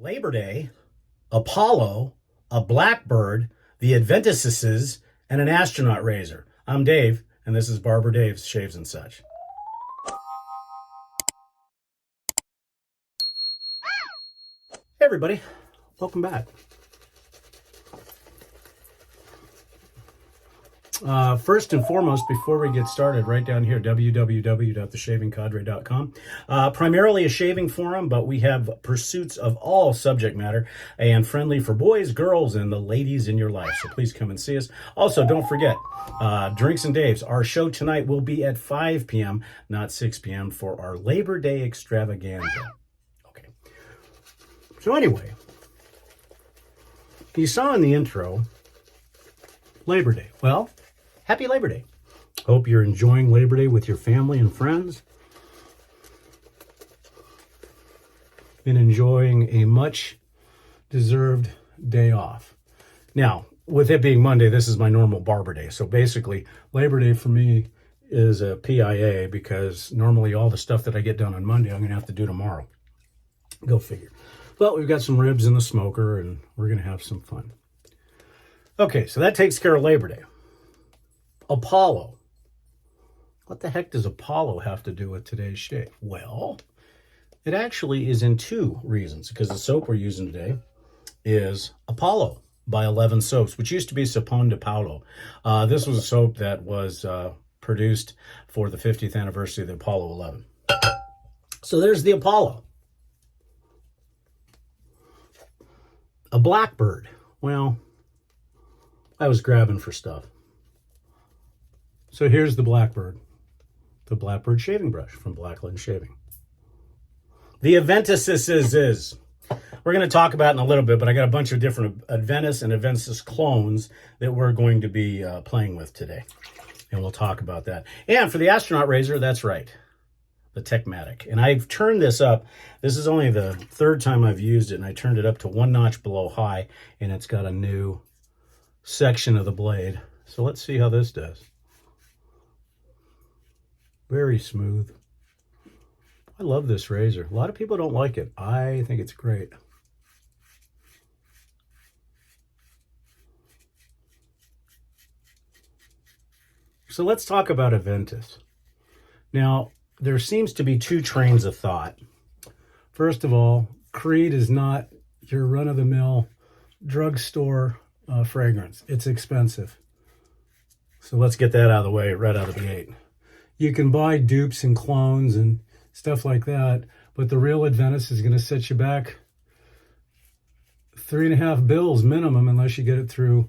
Labor Day, Apollo, a Blackbird, the Aventusesses, and an Astronaut razor. I'm Dave, and this is Barber Dave's Shaves and Such. Hey everybody, welcome back. First and foremost, before we get started, right down here, www.theshavingcadre.com. Primarily a shaving forum, but we have pursuits of all subject matter and friendly for boys, girls, and the ladies in your life. So please come and see us. Also, don't forget, Drinks and Daves. Our show tonight will be at 5 p.m., not 6 p.m. for our Labor Day extravaganza. Okay. So anyway, you saw in the intro, Labor Day. Well, happy Labor Day. Hope you're enjoying Labor Day with your family and friends. And enjoying a much deserved day off. Now, with it being Monday, this is my normal barber day. So basically, Labor Day for me is a PIA because normally all the stuff that I get done on Monday, I'm going to have to do tomorrow. Go figure. But we've got some ribs in the smoker and we're going to have some fun. Okay, so that takes care of Labor Day. Apollo. What the heck does Apollo have to do with today's shave? Well, it actually is in two reasons, because the soap we're using today is Apollo by 11 Soaps, which used to be Sapon de Paulo. This was a soap that was produced for the 50th anniversary of the Apollo 11. So there's the Apollo. A Blackbird. Well, I was grabbing for stuff. So here's the Blackbird shaving brush from Blackland Shaving. The Aventusesssss. We're going to talk about in a little bit, but I got a bunch of different Adventus and Aventus clones that we're going to be playing with today. And we'll talk about that. And for the Astronaut razor, that's right, the Techmatic. And I've turned this up. This is only the third time I've used it, and I turned it up to 1 notch below high, and it's got a new section of the blade. So let's see how this does. Very smooth. I love this razor. A lot of people don't like it. I think it's great. So let's talk about Aventus. Now, there seems to be two trains of thought. First of all, Creed is not your run-of-the-mill drugstore fragrance. It's expensive. So let's get that out of the way right out of the gate. You can buy dupes and clones and stuff like that, but the real Adventus is going to set you back $3.50 bills minimum unless you get it through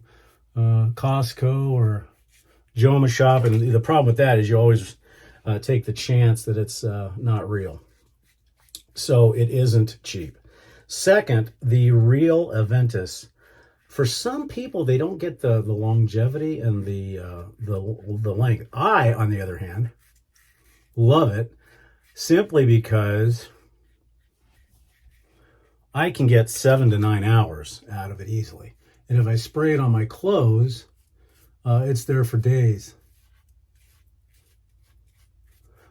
Costco or Joma Shop. And the problem with that is you always take the chance that it's not real. So it isn't cheap. Second, the real Aventus, for some people, they don't get the longevity and the length. I, on the other hand, love it simply because I can get 7 to 9 hours out of it easily. And if I spray it on my clothes, it's there for days.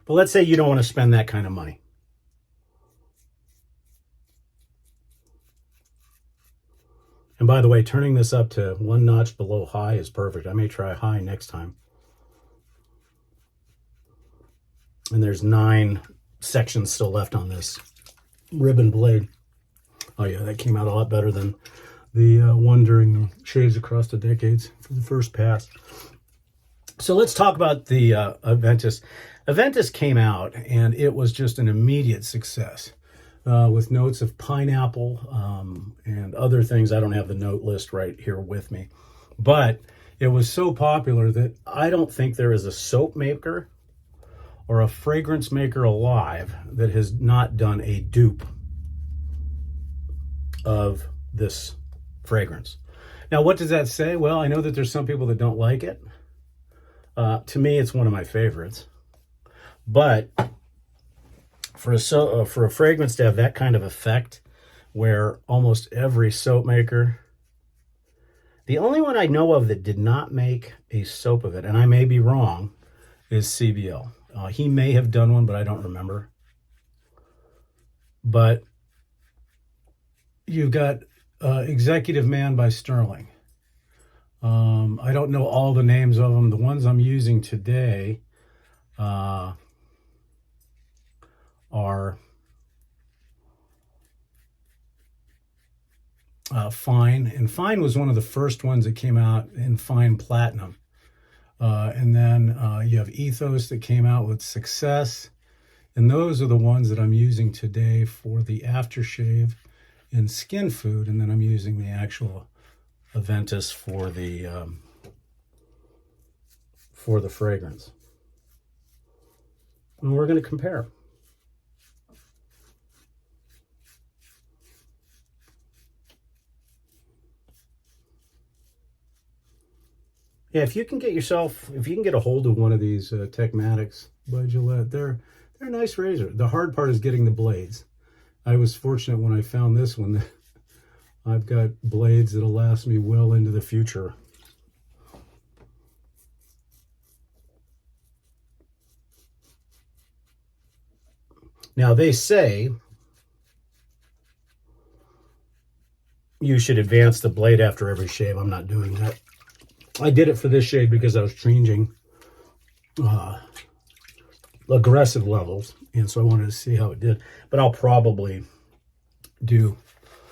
But let's say you don't want to spend that kind of money. And by the way, turning this up to 1 notch below high is perfect. I may try high next time. And there's 9 sections still left on this ribbon blade. Oh yeah, that came out a lot better than the one during the Shaves Across the Decades for the first pass. So let's talk about the Aventus. Aventus came out and it was just an immediate success. With notes of pineapple and other things. I don't have the note list right here with me. But it was so popular that I don't think there is a soap maker or a fragrance maker alive that has not done a dupe of this fragrance. Now, what does that say? Well, I know that there's some people that don't like it. To me, it's one of my favorites. But for a fragrance to have that kind of effect, where almost every soap maker, the only one I know of that did not make a soap of it, and I may be wrong, is CBL. He may have done one, but I don't remember. But you've got Executive Man by Sterling. I don't know all the names of them. The ones I'm using today are Fine. And Fine was one of the first ones that came out in Fine Platinum. And then you have Ethos that came out with Success. And those are the ones that I'm using today for the aftershave and skin food. And then I'm using the actual Aventus for the fragrance. And we're going to compare. Yeah, if you can get a hold of one of these Techmatics by Gillette, they're a nice razor. The hard part is getting the blades. I was fortunate when I found this one that I've got blades that'll last me well into the future. Now they say you should advance the blade after every shave. I'm not doing that. I did it for this shade because I was changing aggressive levels, and so I wanted to see how it did. But I'll probably do,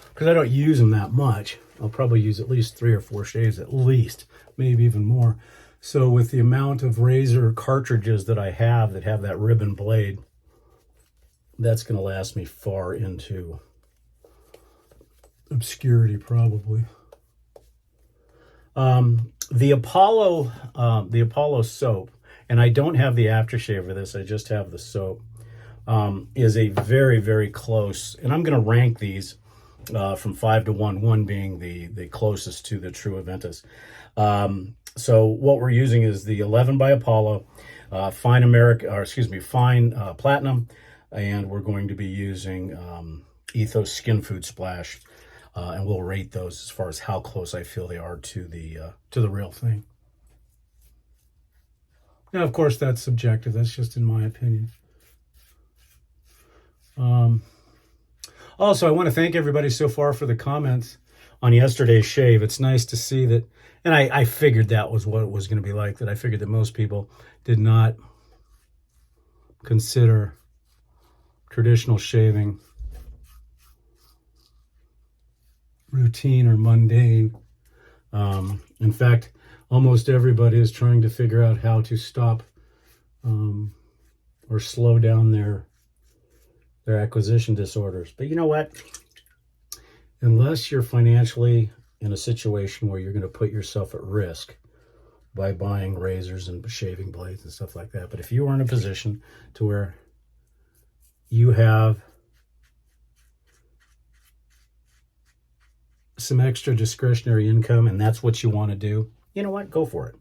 because I don't use them that much, I'll probably use at least 3 or 4 shaves at least, maybe even more. So with the amount of razor cartridges that I have that have that ribbon blade, that's going to last me far into obscurity probably. The Apollo soap, and I don't have the aftershave for this, I just have the soap, is a very, very close, and I'm going to rank these from 5 to 1, 1 being the closest to the true Aventus. So what we're using is the 11 by Apollo, Fine Platinum, and we're going to be using Ethos Skin Food Splash. And we'll rate those as far as how close I feel they are to the real thing. Now, of course, that's subjective. That's just in my opinion. Also, I want to thank everybody so far for the comments on yesterday's shave. It's nice to see that, and I figured that was what it was going to be like, that I figured that most people did not consider traditional shaving routine or mundane. In fact, almost everybody is trying to figure out how to stop or slow down their acquisition disorders. But you know what? Unless you're financially in a situation where you're going to put yourself at risk by buying razors and shaving blades and stuff like that. But if you are in a position to where you have some extra discretionary income and that's what you want to do, you know what? Go for it.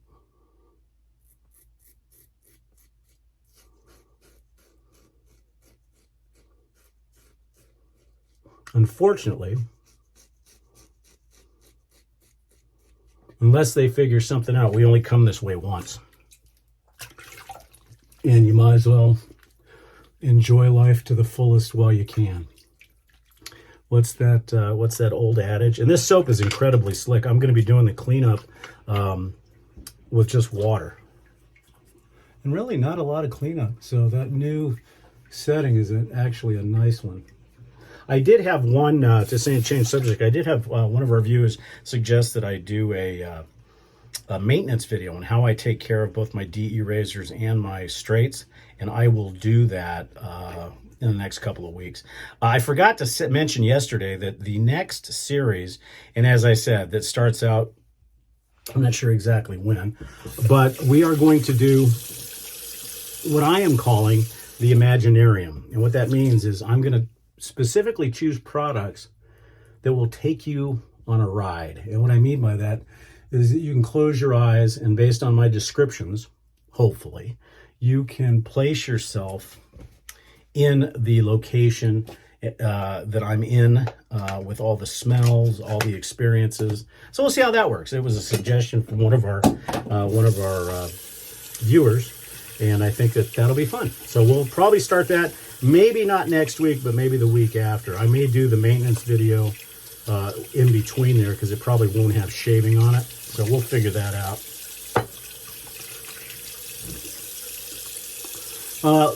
Unfortunately, unless they figure something out, we only come this way once. And you might as well enjoy life to the fullest while you can. What's that old adage? And this soap is incredibly slick. I'm going to be doing the cleanup with just water. And really not a lot of cleanup. So that new setting is actually a nice one. I did have one, to change subject, I did have one of our viewers suggest that I do a maintenance video on how I take care of both my DE razors and my straights. And I will do that in the next couple of weeks. I forgot to mention yesterday that the next series, and as I said, that starts out, I'm not sure exactly when, but we are going to do what I am calling the Imaginarium. And what that means is I'm going to specifically choose products that will take you on a ride. And what I mean by that is that you can close your eyes and based on my descriptions, hopefully, you can place yourself in the location that I'm in with all the smells, all the experiences. So we'll see how that works. It was a suggestion from one of our viewers, and I think that that'll be fun. So we'll probably start that, maybe not next week, but maybe the week after. I may do the maintenance video in between there because it probably won't have shaving on it. So we'll figure that out.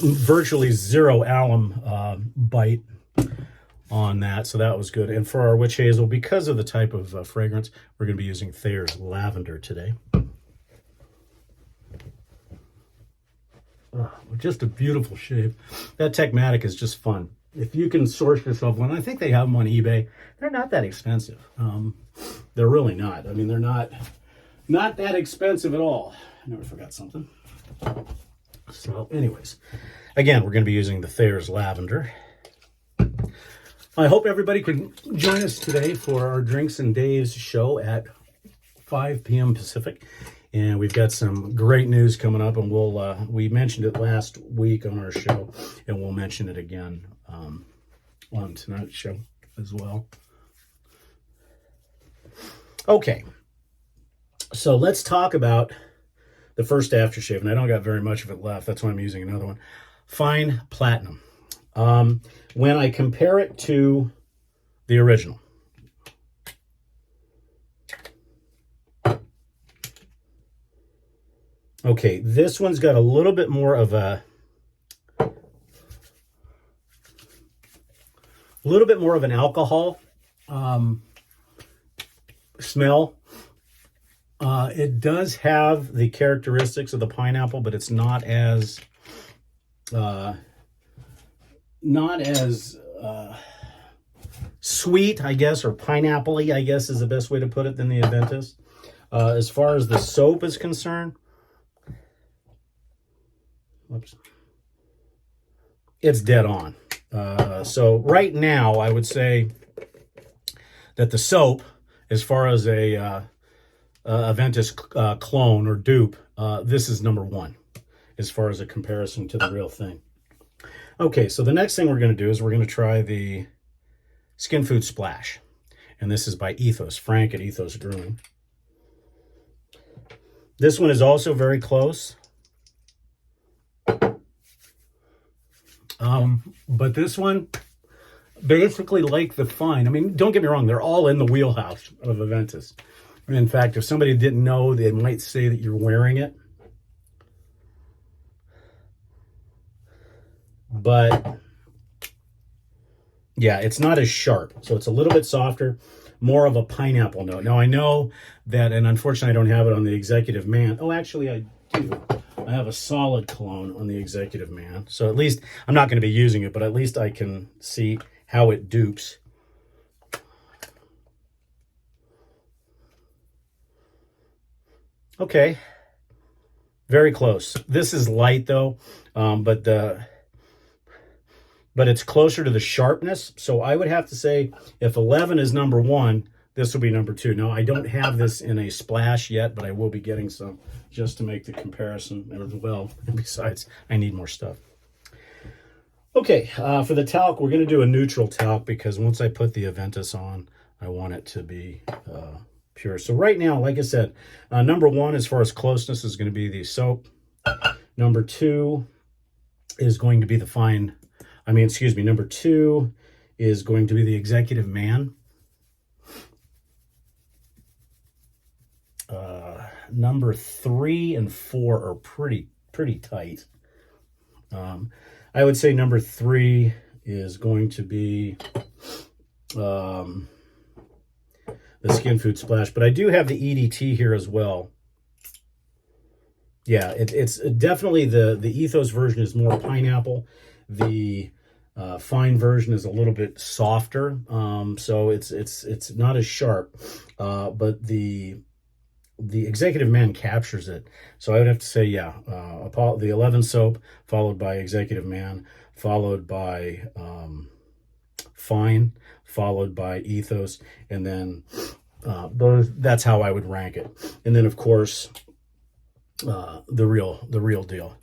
Virtually zero alum bite on that, so that was good. And for our witch hazel, because of the type of fragrance, we're going to be using Thayer's lavender today. Just a beautiful shade. That Techmatic is just fun. If you can source yourself one, I think they have them on eBay. They're not that expensive. They're really not. I mean, they're not that expensive at all. I never forgot something. So anyways, again, we're going to be using the Thayer's lavender. I hope everybody could join us today for our Drinks and Days show at 5 p.m. Pacific. And we've got some great news coming up, and we mentioned it last week on our show, and we'll mention it again on tonight's show as well. Okay, so let's talk about the first aftershave, and I don't got very much of it left. That's why I'm using another one. Fine Platinum. When I compare it to the original, okay, this one's got a little bit more of an alcohol smell. It does have the characteristics of the pineapple, but it's not as sweet, I guess, or pineapple-y, I guess is the best way to put it, than the Aventus. As far as the soap is concerned, it's dead on. So right now, I would say that the soap, as far as a Aventus clone or dupe, this is number one as far as a comparison to the real thing. Okay, so the next thing we're going to do is we're going to try the Skin Food Splash. And this is by Ethos, Frank at Ethos Grooming. This one is also very close. But this one, basically like the Fine, I mean, don't get me wrong, they're all in the wheelhouse of Aventus. In fact, if somebody didn't know, they might say that you're wearing it. But yeah, it's not as sharp. So it's a little bit softer, more of a pineapple note. Now I know that, and unfortunately I don't have it on the Executive Man. Oh, actually I do. I have a solid cologne on the Executive Man. So at least, I'm not going to be using it, but at least I can see how it dupes. Okay. Very close. This is light though, but it's closer to the sharpness. So I would have to say if 11 is number one, this will be number two. Now, I don't have this in a splash yet, but I will be getting some just to make the comparison as well. And besides, I need more stuff. Okay, for the talc, we're going to do a neutral talc because once I put the Aventus on, I want it to be pure. So right now, like I said, number one as far as closeness is going to be the soap. Number two is going to be the number two is going to be the Executive Man. Number 3 and 4 are pretty tight. I would say number 3 is going to be the Skin Food Splash, but I do have the EDT here as well. Yeah, it's definitely the Ethos version is more pineapple. The Fine version is a little bit softer, so it's not as sharp, but the Executive Man captures it. So I would have to say, yeah, the 11 soap, followed by Executive Man, followed by Fine, followed by Ethos, and then that's how I would rank it. And then, of course, the real deal.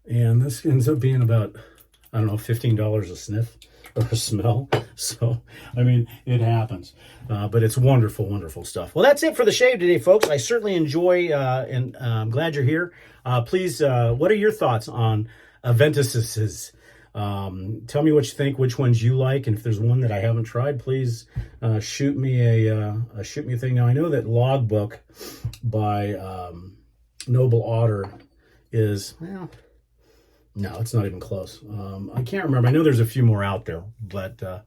And this ends up being about, I don't know, $15 a sniff or a smell. So, I mean, it happens. But it's wonderful, wonderful stuff. Well, that's it for the shave today, folks. I certainly enjoy, and I'm glad you're here. Please, what are your thoughts on Aventusesssss? Tell me what you think, which ones you like, and if there's one that I haven't tried, please shoot me a thing. Now I know that Logbook by Noble Otter is, well, no, it's not even close. I can't remember. I know there's a few more out there, but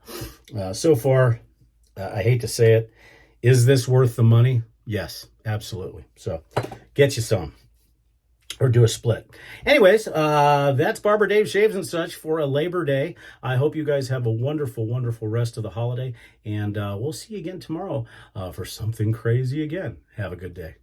so far, I hate to say it, is this worth the money? Yes, absolutely. So get you some. Or do a split. Anyways, that's Barber Dave Shaves and Such for a Labor Day. I hope you guys have a wonderful, wonderful rest of the holiday. And we'll see you again tomorrow for something crazy again. Have a good day.